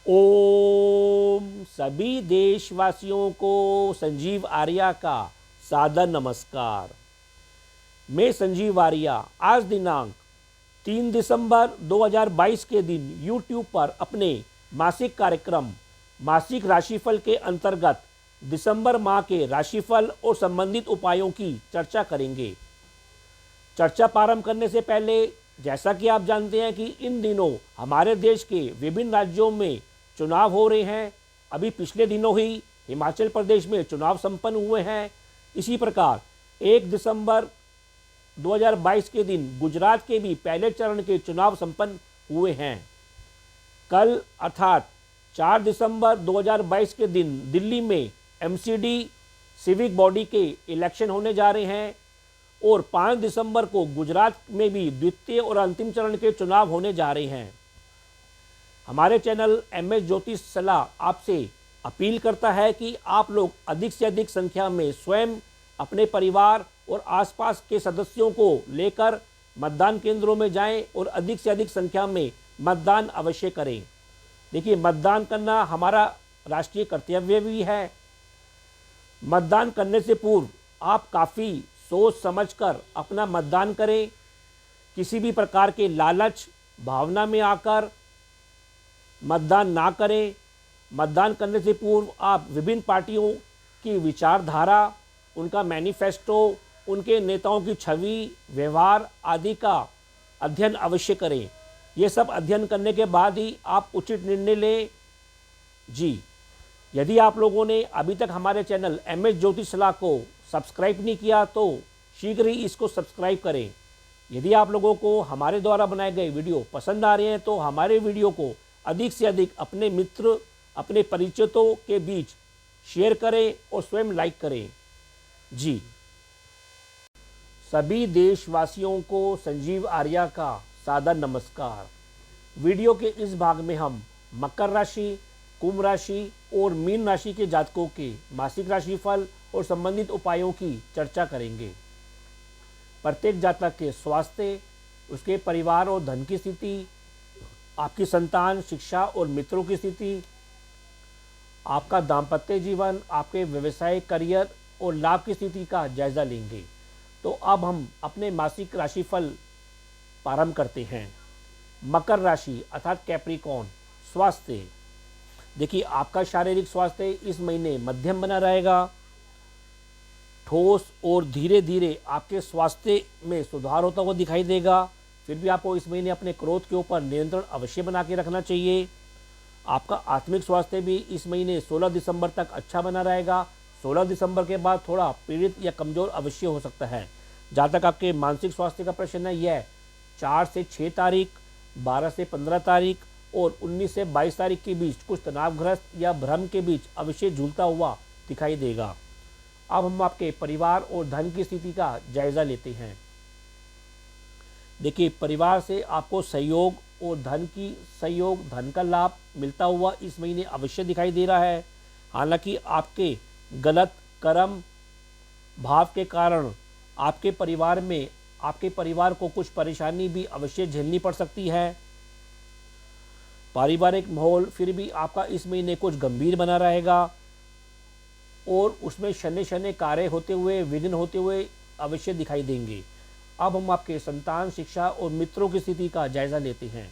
ओम सभी देशवासियों को संजीव आर्या का सादर नमस्कार। मैं संजीव आर्या आज दिनांक 3 दिसंबर 2022 के दिन YouTube पर अपने मासिक कार्यक्रम मासिक राशिफल के अंतर्गत दिसंबर माह के राशिफल और संबंधित उपायों की चर्चा करेंगे। चर्चा प्रारंभ करने से पहले जैसा कि आप जानते हैं कि इन दिनों हमारे देश के विभिन्न राज्यों में चुनाव हो रहे हैं। अभी पिछले दिनों ही हिमाचल प्रदेश में चुनाव संपन्न हुए हैं। इसी प्रकार 1 दिसंबर 2022 के दिन गुजरात के भी पहले चरण के चुनाव संपन्न हुए हैं। कल अर्थात 4 दिसंबर 2022 के दिन दिल्ली में MCD सिविक बॉडी के इलेक्शन होने जा रहे हैं और 5 दिसंबर को गुजरात में भी द्वितीय और अंतिम चरण के चुनाव होने जा रहे हैं। हमारे चैनल MS ज्योतिष सलाह आपसे अपील करता है कि आप लोग अधिक से अधिक संख्या में स्वयं, अपने परिवार और आसपास के सदस्यों को लेकर मतदान केंद्रों में जाएं और अधिक से अधिक संख्या में मतदान अवश्य करें। देखिए, मतदान करना हमारा राष्ट्रीय कर्तव्य भी है। मतदान करने से पूर्व आप काफ़ी सोच समझकर अपना मतदान करें। किसी भी प्रकार के लालच भावना में आकर मतदान ना करें। मतदान करने से पूर्व आप विभिन्न पार्टियों की विचारधारा, उनका मैनिफेस्टो, उनके नेताओं की छवि, व्यवहार आदि का अध्ययन अवश्य करें। ये सब अध्ययन करने के बाद ही आप उचित निर्णय लें। जी, यदि आप लोगों ने अभी तक हमारे चैनल MS ज्योतिष सलाह को सब्सक्राइब नहीं किया तो शीघ्र ही इसको सब्सक्राइब करें। यदि आप लोगों को हमारे द्वारा बनाए गए वीडियो पसंद आ रहे हैं तो हमारे वीडियो को अधिक से अधिक अपने मित्र, अपने परिचितों के बीच शेयर करें और स्वयं लाइक करें। जी, सभी देशवासियों को संजीव आर्या का सादर नमस्कार। वीडियो के इस भाग में हम मकर राशि, कुंभ राशि और मीन राशि के जातकों के मासिक राशिफल और संबंधित उपायों की चर्चा करेंगे। प्रत्येक जातक के स्वास्थ्य, उसके परिवार और धन की स्थिति, आपकी संतान, शिक्षा और मित्रों की स्थिति, आपका दाम्पत्य जीवन, आपके व्यवसाय, करियर और लाभ की स्थिति का जायजा लेंगे। तो अब हम अपने मासिक राशिफल प्रारंभ करते हैं। मकर राशि अर्थात कैप्रिकॉर्न। स्वास्थ्य, देखिए आपका शारीरिक स्वास्थ्य इस महीने मध्यम बना रहेगा। ठोस और धीरे धीरे आपके स्वास्थ्य में सुधार होता हुआ दिखाई देगा। फिर भी आपको इस महीने अपने क्रोध के ऊपर नियंत्रण अवश्य बना के रखना चाहिए। आपका आत्मिक स्वास्थ्य भी इस महीने 16 दिसंबर तक अच्छा बना रहेगा। 16 दिसंबर के बाद थोड़ा पीड़ित या कमज़ोर अवश्य हो सकता है। जहाँ तक आपके मानसिक स्वास्थ्य का प्रश्न है, यह 4 से 6 तारीख, 12 से 15 तारीख और 19 से 22 तारीख के बीच कुछ तनावग्रस्त या भ्रम के बीच अवश्य झूलता हुआ दिखाई देगा। अब हम आपके परिवार और धन की स्थिति का जायज़ा लेते हैं। देखिए, परिवार से आपको सहयोग और धन का लाभ मिलता हुआ इस महीने अवश्य दिखाई दे रहा है। हालांकि आपके गलत कर्म भाव के कारण आपके परिवार को कुछ परेशानी भी अवश्य झेलनी पड़ सकती है। पारिवारिक माहौल फिर भी आपका इस महीने कुछ गंभीर बना रहेगा और उसमें शनि कार्य होते हुए, विघ्न होते हुए अवश्य दिखाई देंगे। अब हम आपके संतान, शिक्षा और मित्रों की स्थिति का जायज़ा लेते हैं।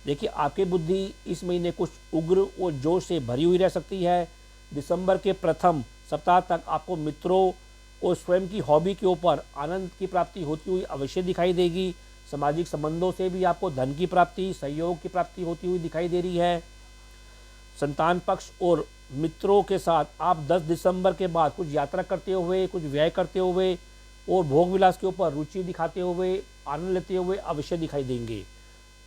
देखिए, आपकी बुद्धि इस महीने कुछ उग्र और जोश से भरी हुई रह सकती है। दिसंबर के प्रथम सप्ताह तक आपको मित्रों और स्वयं की हॉबी के ऊपर आनंद की प्राप्ति होती हुई अवश्य दिखाई देगी। सामाजिक संबंधों से भी आपको धन की प्राप्ति, सहयोग की प्राप्ति होती हुई दिखाई दे रही है। संतान पक्ष और मित्रों के साथ आप 10 दिसंबर के बाद कुछ यात्रा करते हुए, कुछ व्यय करते हुए और भोग विलास के ऊपर रुचि दिखाते हुए, आनंद लेते हुए अवश्य दिखाई देंगे।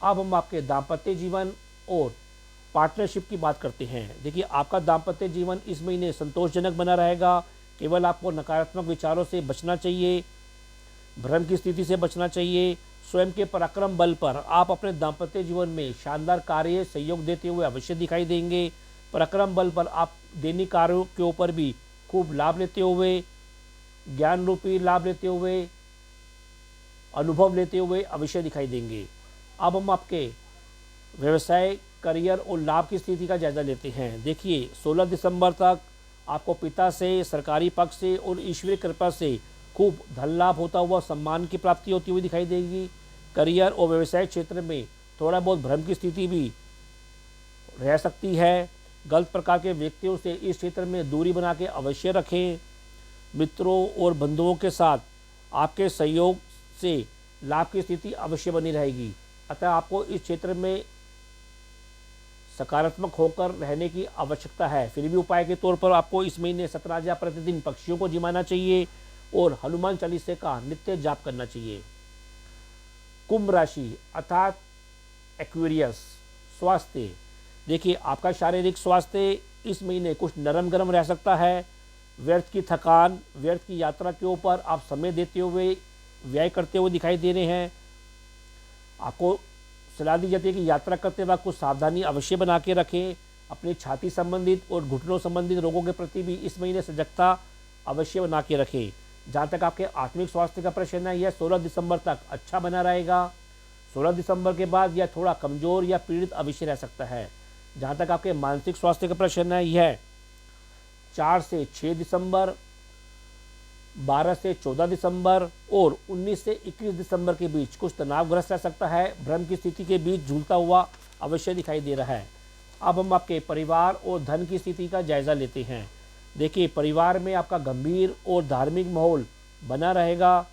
अब हम आपके दाम्पत्य जीवन और पार्टनरशिप की बात करते हैं। देखिए, आपका दाम्पत्य जीवन इस महीने संतोषजनक बना रहेगा। केवल आपको नकारात्मक विचारों से बचना चाहिए, भ्रम की स्थिति से बचना चाहिए। स्वयं के पराक्रम बल पर आप अपने दाम्पत्य जीवन में शानदार कार्य सहयोग देते हुए अवश्य दिखाई देंगे। पराक्रम बल पर आप दैनिक कार्यों के ऊपर भी खूब लाभ लेते हुए, ज्ञान रूपी लाभ लेते हुए, अनुभव लेते हुए अवश्य दिखाई देंगे। अब हम आपके व्यवसाय करियर और लाभ की स्थिति का जायजा लेते हैं। देखिए 16 दिसंबर तक आपको पिता से, सरकारी पक्ष से और ईश्वरीय कृपा से खूब धन लाभ होता हुआ, सम्मान की प्राप्ति होती हुई दिखाई देगी। करियर और व्यवसाय क्षेत्र में थोड़ा बहुत भ्रम की स्थिति भी रह सकती है। गलत प्रकार के व्यक्तियों से इस क्षेत्र में दूरी बना के अवश्य रखें। मित्रों और बंधुओं के साथ आपके सहयोग से लाभ की स्थिति अवश्य बनी रहेगी। अतः आपको इस क्षेत्र में सकारात्मक होकर रहने की आवश्यकता है। फिर भी उपाय के तौर पर आपको इस महीने 17 प्रतिदिन पक्षियों को जिमाना चाहिए और हनुमान चालीसे का नित्य जाप करना चाहिए। कुंभ राशि अर्थात एक्वेरियस, स्वास्थ्य। देखिए आपका शारीरिक स्वास्थ्य इस महीने कुछ नरम गरम रह सकता है। व्यर्थ की थकान, व्यर्थ की यात्रा के ऊपर आप समय देते हुए, व्यय करते हुए दिखाई दे रहे हैं। आपको सलाह दी जाती है कि यात्रा करते वक्त कुछ सावधानी अवश्य बना के रखें। अपनी छाती संबंधित और घुटनों संबंधित रोगों के प्रति भी इस महीने सजगता अवश्य बना के रखें। जहाँ तक आपके आत्मिक स्वास्थ्य का प्रश्न है, यह 16 दिसंबर तक अच्छा बना रहेगा। 16 दिसंबर के बाद यह थोड़ा कमज़ोर या पीड़ित अवश्य रह सकता है। जहाँ तक आपके मानसिक स्वास्थ्य का प्रश्न है, यह 4 से 6 दिसंबर, 12 से 14 दिसंबर और 19 से 21 दिसंबर के बीच कुछ तनावग्रस्त रह सकता है। भ्रम की स्थिति के बीच झूलता हुआ अवश्य दिखाई दे रहा है। अब हम आपके परिवार और धन की स्थिति का जायज़ा लेते हैं। देखिए परिवार में आपका गंभीर और धार्मिक माहौल बना रहेगा।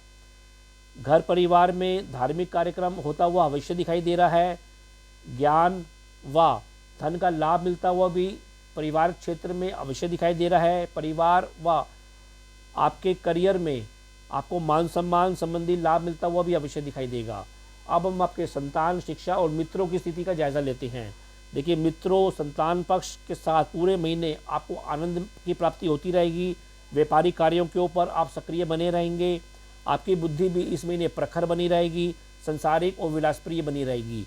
घर परिवार में धार्मिक कार्यक्रम होता हुआ अवश्य दिखाई दे रहा है। ज्ञान व धन का लाभ मिलता हुआ भी परिवार क्षेत्र में अवश्य दिखाई दे रहा है। परिवार व आपके करियर में आपको मान सम्मान संबंधी लाभ मिलता हुआ भी अवश्य दिखाई देगा। अब हम आपके संतान, शिक्षा और मित्रों की स्थिति का जायज़ा लेते हैं। देखिए मित्रों, संतान पक्ष के साथ पूरे महीने आपको आनंद की प्राप्ति होती रहेगी। व्यापारिक कार्यों के ऊपर आप सक्रिय बने रहेंगे। आपकी बुद्धि भी इस महीने प्रखर बनी रहेगी, संसारिक और विलासप्रिय बनी रहेगी।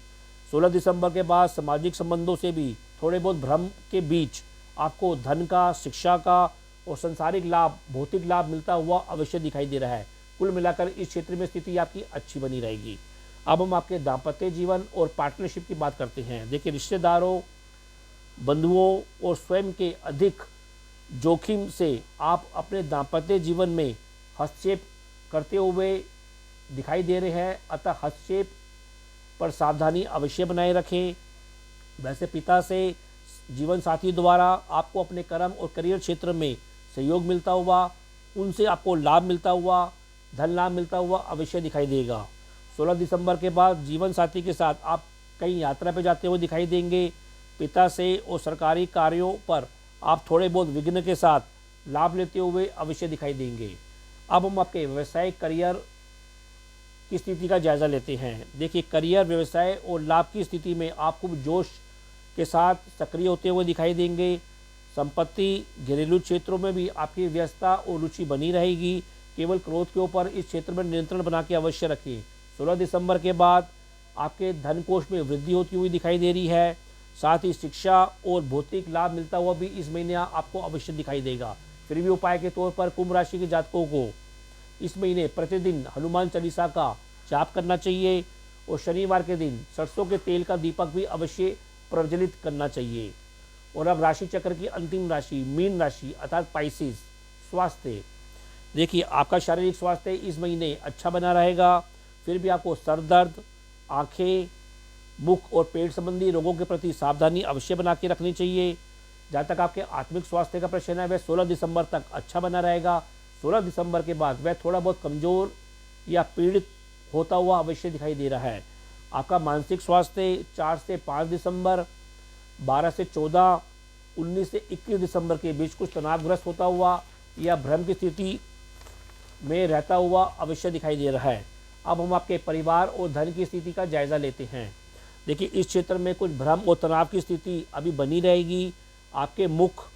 16 दिसंबर के बाद सामाजिक संबंधों से भी थोड़े बहुत भ्रम के बीच आपको धन का, शिक्षा का और संसारिक लाभ, भौतिक लाभ मिलता हुआ अवश्य दिखाई दे रहा है। कुल मिलाकर इस क्षेत्र में स्थिति आपकी अच्छी बनी रहेगी। अब हम आपके दाम्पत्य जीवन और पार्टनरशिप की बात करते हैं। देखिए रिश्तेदारों, बंधुओं और स्वयं के अधिक जोखिम से आप अपने दाम्पत्य जीवन में हस्तक्षेप करते हुए दिखाई दे रहे हैं। अतः हस्तक्षेप पर सावधानी अवश्य बनाए रखें। वैसे पिता से, जीवन साथी द्वारा आपको अपने कर्म और करियर क्षेत्र में सहयोग मिलता हुआ, उनसे आपको लाभ मिलता हुआ, धन लाभ मिलता हुआ अवश्य दिखाई देगा। 16 दिसंबर के बाद जीवन साथी के साथ आप कहीं यात्रा पर जाते हुए दिखाई देंगे। पिता से और सरकारी कार्यों पर आप थोड़े बहुत विघ्न के साथ लाभ लेते हुए अवश्य दिखाई देंगे। अब हम आपके व्यवसायिक करियर की स्थिति का जायज़ा लेते हैं। देखिए करियर, व्यवसाय और लाभ की स्थिति में आप खूब जोश के साथ सक्रिय होते हुए दिखाई देंगे। संपत्ति, घरेलू क्षेत्रों में भी आपकी व्यस्तता और रुचि बनी रहेगी। केवल क्रोध के ऊपर इस क्षेत्र में नियंत्रण बना के अवश्य रखें। 16 दिसंबर के बाद आपके धन कोष में वृद्धि होती हुई दिखाई दे रही है। साथ ही शिक्षा और भौतिक लाभ मिलता हुआ भी इस महीने आपको अवश्य दिखाई देगा। फिर भी उपाय के तौर पर कुंभ राशि के जातकों को इस महीने प्रतिदिन हनुमान चालीसा का जाप करना चाहिए और शनिवार के दिन सरसों के तेल का दीपक भी अवश्य प्रज्वलित करना चाहिए। और अब राशि चक्र की अंतिम राशि मीन राशि अर्थात पाइसिस, स्वास्थ्य। देखिए आपका शारीरिक स्वास्थ्य इस महीने अच्छा बना रहेगा। फिर भी आपको सर दर्द, आँखें, मुख और पेट संबंधी रोगों के प्रति सावधानी अवश्य बना के रखनी चाहिए। जहाँ तक आपके आत्मिक स्वास्थ्य का प्रश्न है, वह 16 दिसंबर तक अच्छा बना रहेगा। 16 दिसंबर के बाद वह थोड़ा बहुत कमज़ोर या पीड़ित होता हुआ अवश्य दिखाई दे रहा है। आपका मानसिक स्वास्थ्य 4 से 5 दिसंबर, 12 से 14, 19 से 21 दिसंबर के बीच कुछ तनावग्रस्त होता हुआ या भ्रम की स्थिति में रहता हुआ अवश्य दिखाई दे रहा है। अब हम आपके परिवार और धन की स्थिति का जायज़ा लेते हैं। देखिए इस क्षेत्र में कुछ भ्रम और तनाव की स्थिति अभी बनी रहेगी। आपके मुख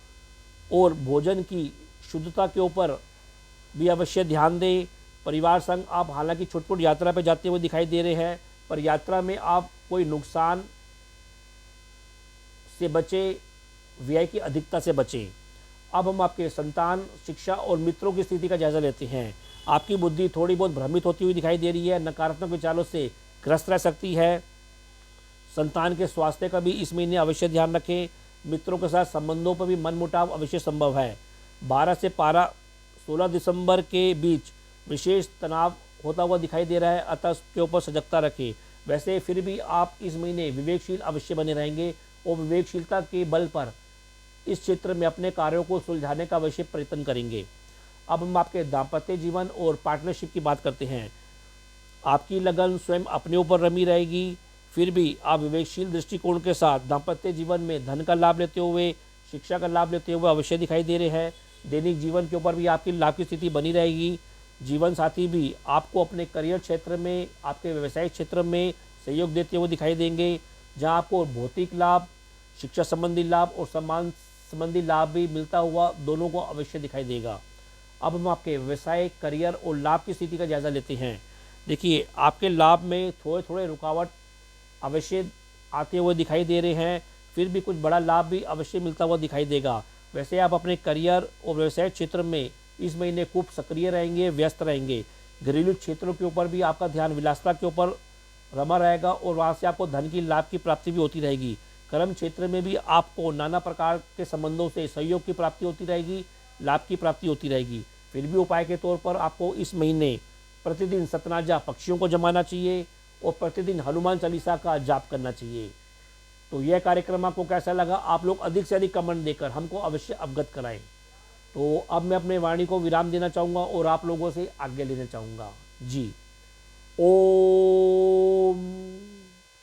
और भोजन की शुद्धता के ऊपर भी अवश्य ध्यान दें। परिवार संग आप हालांकि छोटी छोटी यात्रा पर जाते हुए दिखाई दे रहे हैं, पर यात्रा में आप कोई नुकसान से बचें, व्यय की अधिकता से बचें। अब हम आपके संतान, शिक्षा और मित्रों की स्थिति का जायज़ा लेते हैं। आपकी बुद्धि थोड़ी बहुत भ्रमित होती हुई दिखाई दे रही है, नकारात्मक विचारों से ग्रस्त रह सकती है। संतान के स्वास्थ्य का भी इस महीने अवश्य ध्यान रखें। मित्रों के साथ संबंधों पर भी मनमुटाव अवश्य संभव है। 12 से 16 दिसंबर के बीच विशेष तनाव होता हुआ दिखाई दे रहा है, अतः उसके ऊपर सजगता रखें। वैसे फिर भी आप इस महीने विवेकशील अवश्य बने रहेंगे और विवेकशीलता के बल पर इस क्षेत्र में अपने कार्यों को सुलझाने का अवश्य प्रयत्न करेंगे। अब हम आपके दाम्पत्य जीवन और पार्टनरशिप की बात करते हैं। आपकी लगन स्वयं अपने ऊपर रमी रहेगी, फिर भी आप विवेकशील दृष्टिकोण के साथ दाम्पत्य जीवन में धन का लाभ लेते हुए, शिक्षा का लाभ लेते हुए अवश्य दिखाई दे रहे हैं। दैनिक जीवन के ऊपर भी आपकी लाभ की स्थिति बनी रहेगी। जीवन साथी भी आपको अपने करियर क्षेत्र में, आपके व्यवसायिक क्षेत्र में सहयोग देते हुए दिखाई देंगे, जहां आपको भौतिक लाभ, शिक्षा संबंधी लाभ और सम्मान संबंधी लाभ भी मिलता हुआ दोनों को अवश्य दिखाई देगा। अब हम आपके व्यवसाय, करियर और लाभ की स्थिति का जायजा लेते हैं। देखिए, आपके लाभ में थोड़े थोड़े रुकावट अवश्य आते हुए दिखाई दे रहे हैं, फिर भी कुछ बड़ा लाभ भी अवश्य मिलता हुआ दिखाई देगा। वैसे आप अपने करियर और व्यवसाय क्षेत्र में इस महीने खूब सक्रिय रहेंगे, व्यस्त रहेंगे। घरेलू क्षेत्रों के ऊपर भी आपका ध्यान विलासिता के ऊपर रमा रहेगा और वहाँ से आपको धन की लाभ की प्राप्ति भी होती रहेगी। कर्म क्षेत्र में भी आपको नाना प्रकार के संबंधों से सहयोग की प्राप्ति होती रहेगी, लाभ की प्राप्ति होती रहेगी। फिर भी उपाय के तौर पर आपको इस महीने प्रतिदिन सतनाजा पक्षियों को जमाना चाहिए और प्रतिदिन हनुमान चालीसा का जाप करना चाहिए। तो यह कार्यक्रम आपको कैसा लगा, आप लोग अधिक से अधिक कमेंट देकर हमको अवश्य अवगत कराएं। तो अब मैं अपने वाणी को विराम देना चाहूँगा और आप लोगों से आज्ञा लेना चाहूँगा। जी, ओम।